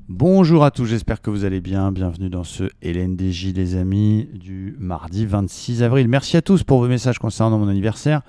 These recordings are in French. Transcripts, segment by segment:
Bonjour à tous, j'espère que vous allez bien. Bienvenue dans ce LNDJ les amis du mardi 26 avril. Merci à tous pour vos messages concernant mon anniversaire.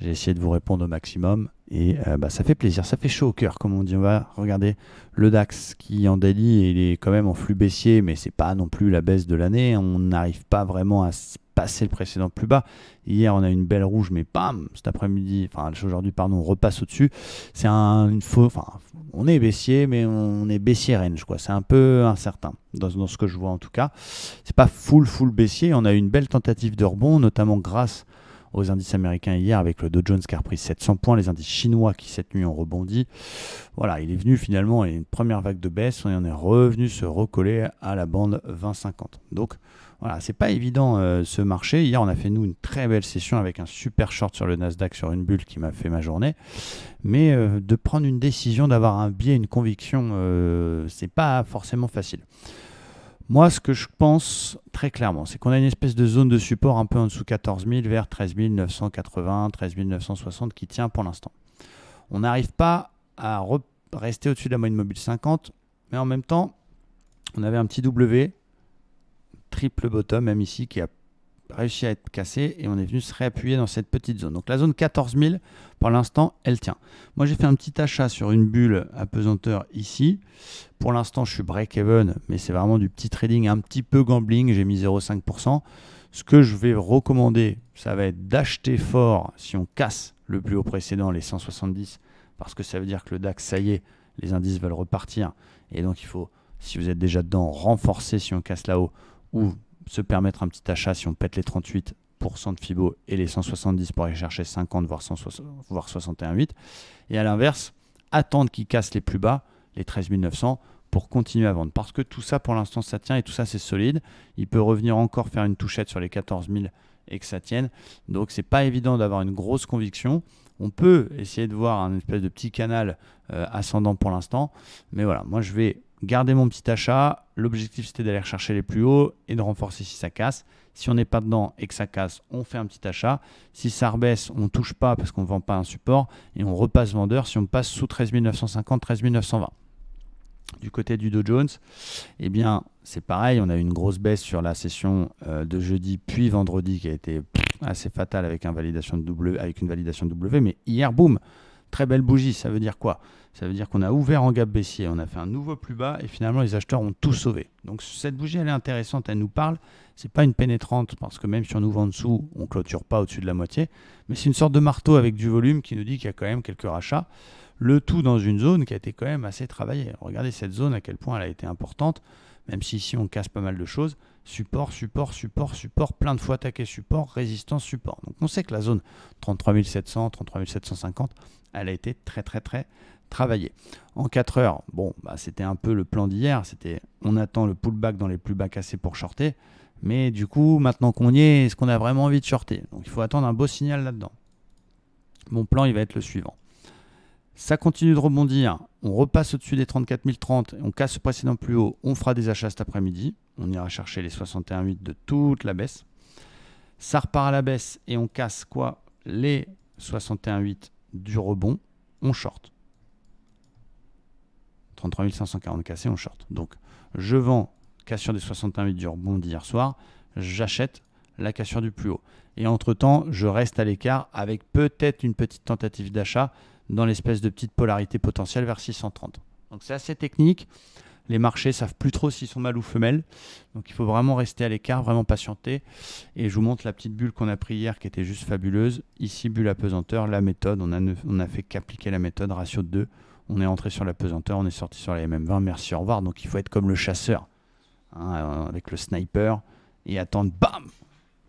J'ai essayé de vous répondre au maximum et ça fait plaisir, ça fait chaud au cœur comme on dit. On va regarder le DAX qui en daily, il est quand même en flux baissier, mais c'est pas non plus la baisse de l'année. On n'arrive pas vraiment à passer le précédent plus bas. Hier on a une belle rouge, mais bam, cet après-midi, enfin aujourd'hui pardon, on repasse au-dessus. C'est une faux, enfin on est baissier, mais on est baissier range quoi. C'est un peu incertain dans ce que je vois en tout cas. C'est pas full baissier. On a eu une belle tentative de rebond, notamment grâce aux indices américains hier avec le Dow Jones qui a repris 700 points, les indices chinois qui cette nuit ont rebondi. Voilà, il est venu finalement une première vague de baisse et on est revenu se recoller à la bande 20-50. Donc voilà, c'est pas évident ce marché. Hier, on a fait nous une très belle session avec un super short sur le Nasdaq sur une bulle qui m'a fait ma journée. Mais de prendre une décision, d'avoir un biais, une conviction, c'est pas forcément facile. Moi, ce que je pense très clairement, c'est qu'on a une espèce de zone de support un peu en dessous 14 000 vers 13 980, 13 960 qui tient pour l'instant. On n'arrive pas à rester au-dessus de la moyenne mobile 50, mais en même temps, on avait un petit W, triple bottom, même ici, qui a réussi à être cassé et on est venu se réappuyer dans cette petite zone. Donc la zone 14 000, pour l'instant, elle tient. Moi, j'ai fait un petit achat sur une bulle à pesanteur ici. Pour l'instant, je suis break-even, mais c'est vraiment du petit trading, un petit peu gambling. J'ai mis 0,5%. Ce que je vais recommander, ça va être d'acheter fort si on casse le plus haut précédent, les 170, parce que ça veut dire que le DAX, ça y est, les indices veulent repartir. Et donc, il faut, si vous êtes déjà dedans, renforcer si on casse là-haut ou se permettre un petit achat si on pète les 38% de Fibo et les 170 pour aller chercher 50 voire 61,8. Et à l'inverse, attendre qu'ils cassent les plus bas, les 13 900, pour continuer à vendre. Parce que tout ça, pour l'instant, ça tient et tout ça, c'est solide. Il peut revenir encore faire une touchette sur les 14 000 et que ça tienne. Donc, c'est pas évident d'avoir une grosse conviction. On peut essayer de voir un espèce de petit canal ascendant pour l'instant. Mais voilà, moi, je vais garder mon petit achat. L'objectif, c'était d'aller chercher les plus hauts et de renforcer si ça casse. Si on n'est pas dedans et que ça casse, on fait un petit achat. Si ça rebaisse, on ne touche pas parce qu'on ne vend pas un support et on repasse vendeur si on passe sous 13 950, 13 920. Du côté du Dow Jones, eh bien, c'est pareil. On a eu une grosse baisse sur la session de jeudi puis vendredi qui a été assez fatale avec une validation de W. Mais hier, boum, très belle bougie. Ça veut dire quoi? Ça veut dire qu'on a ouvert en gap baissier, on a fait un nouveau plus bas et finalement les acheteurs ont tout sauvé. Donc cette bougie, elle est intéressante, elle nous parle. C'est pas une pénétrante parce que même si on ouvre en dessous, on clôture pas au-dessus de la moitié. Mais c'est une sorte de marteau avec du volume qui nous dit qu'il y a quand même quelques rachats. Le tout dans une zone qui a été quand même assez travaillée. Regardez cette zone, à quel point elle a été importante. Même si ici on casse pas mal de choses. Support, plein de fois attaqué support, résistance, support. Donc on sait que la zone 33 700, 33 750, elle a été très travaillée. En 4 heures, c'était un peu le plan d'hier. C'était on attend le pullback dans les plus bas cassés pour shorter. Mais du coup, maintenant qu'on y est, est-ce qu'on a vraiment envie de shorter? Donc il faut attendre un beau signal là-dedans. Mon plan, il va être le suivant. Ça continue de rebondir, on repasse au-dessus des 34 030, on casse le précédent plus haut, on fera des achats cet après-midi, on ira chercher les 61,8 de toute la baisse. Ça repart à la baisse et on casse quoi? Les 61,8 du rebond, on short. 33 540 cassés, on short. Donc je vends cassure des 61,8 du rebond d'hier soir, j'achète la cassure du plus haut. Et entre-temps, je reste à l'écart avec peut-être une petite tentative d'achat dans l'espèce de petite polarité potentielle vers 630. Donc c'est assez technique. Les marchés savent plus trop s'ils sont mâles ou femelles. Donc il faut vraiment rester à l'écart, vraiment patienter. Et je vous montre la petite bulle qu'on a pris hier qui était juste fabuleuse. Ici, bulle à pesanteur, la méthode. On a fait qu'appliquer la méthode, ratio de 2. On est entré sur la pesanteur, on est sorti sur la MM20. Merci, au revoir. Donc il faut être comme le chasseur, avec le sniper, et attendre, bam,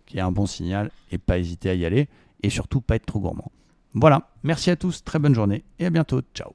qu'il y ait un bon signal et pas hésiter à y aller. Et surtout, pas être trop gourmand. Voilà, merci à tous, très bonne journée et à bientôt, ciao.